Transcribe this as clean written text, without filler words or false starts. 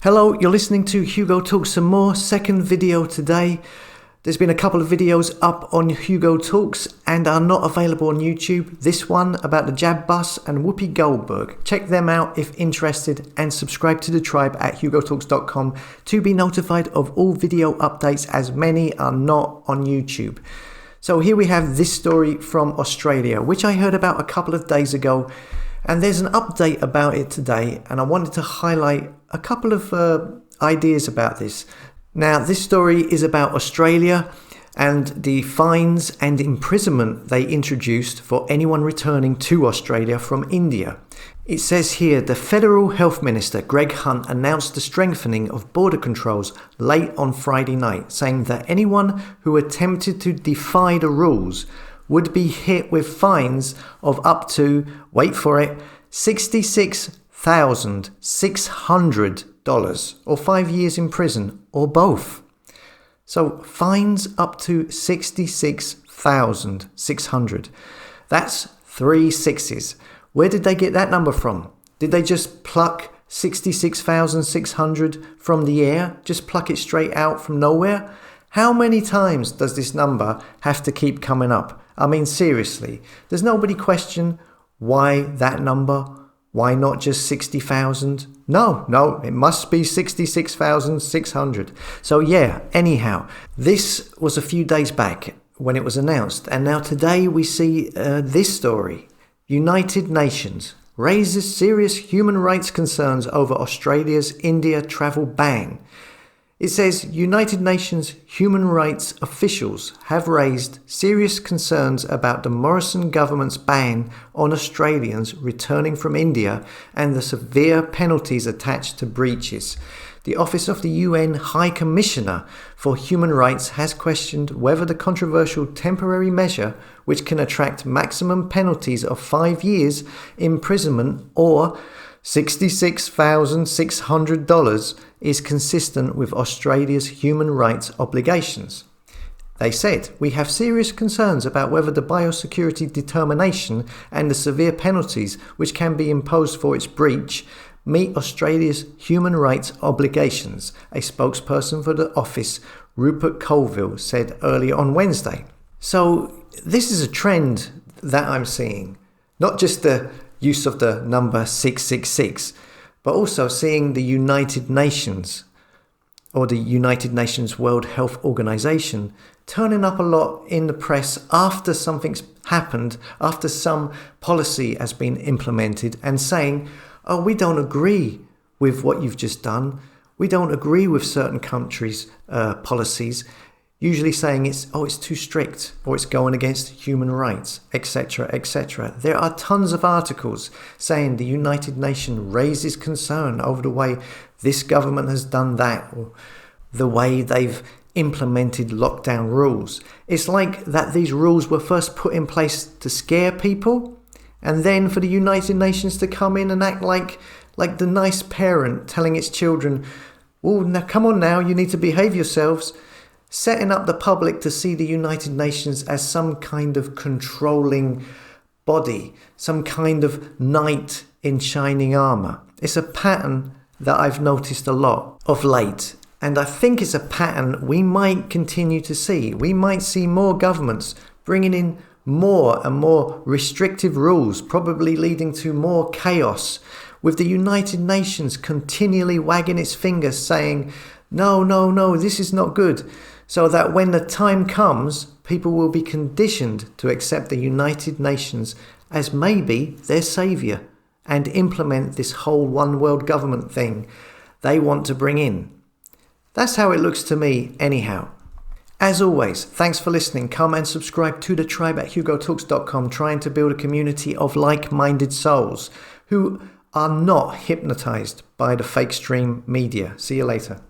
Hello, you're listening to Hugo Talks Some More, second video today. There's been a couple of videos up on Hugo Talks and are not available on YouTube. This one about the jab bus and Whoopi Goldberg. Check them out if interested and subscribe to the tribe at hugotalks.com to be notified of all video updates, as many are not on YouTube. So here we have this story from Australia, which I heard about a couple of days ago. And there's an update about it today, and I wanted to highlight a couple of ideas about this. Now, this story is about Australia and the fines and imprisonment they introduced for anyone returning to Australia from India. It says here, the Federal Health Minister, Greg Hunt, announced the strengthening of border controls late on Friday night, saying that anyone who attempted to defy the rules would be hit with fines of up to, wait for it, $66,600 or 5 years in prison or both. So fines up to $66,600. That's 3 sixes. Where did they get that number from? Did they just pluck 66,600 from the air? Just pluck it straight out from nowhere? How many times does this number have to keep coming up? I mean, seriously, does nobody question why that number? Why not just 60,000? No, it must be 66,600. So yeah, anyhow, this was a few days back when it was announced. And now today we see this story. United Nations raises serious human rights concerns over Australia's India travel ban. It says United Nations human rights officials have raised serious concerns about the Morrison government's ban on Australians returning from India and the severe penalties attached to breaches. The Office of the UN High Commissioner for Human Rights has questioned whether the controversial temporary measure, which can attract maximum penalties of 5 years imprisonment or $66,600, is consistent with Australia's human rights obligations. They said, we have serious concerns about whether the biosecurity determination and the severe penalties which can be imposed for its breach meet Australia's human rights obligations, a spokesperson for the office, Rupert Colville, said earlier on Wednesday. So this is a trend that I'm seeing, not just the use of the number 666, but also seeing the United Nations or the United Nations World Health Organization turning up a lot in the press after something's happened, after some policy has been implemented, and saying, oh, we don't agree with what you've just done. We don't agree with certain countries' policies. Usually saying it's too strict or it's going against human rights, etc., etc. There are tons of articles saying the United Nations raises concern over the way this government has done that or the way they've implemented lockdown rules. It's like that these rules were first put in place to scare people, and then for the United Nations to come in and act like the nice parent telling its children, oh, now come on now, you need to behave yourselves, setting up the public to see the United Nations as some kind of controlling body, some kind of knight in shining armour. It's a pattern that I've noticed a lot of late, and I think it's a pattern we might continue to see. We might see more governments bringing in more and more restrictive rules, probably leading to more chaos, with the United Nations continually wagging its finger saying, no, this is not good. So that when the time comes, people will be conditioned to accept the United Nations as maybe their saviour and implement this whole one world government thing they want to bring in. That's how it looks to me anyhow. As always, thanks for listening. Come and subscribe to the tribe at hugotalks.com, trying to build a community of like-minded souls who are not hypnotized by the fake stream media. See you later.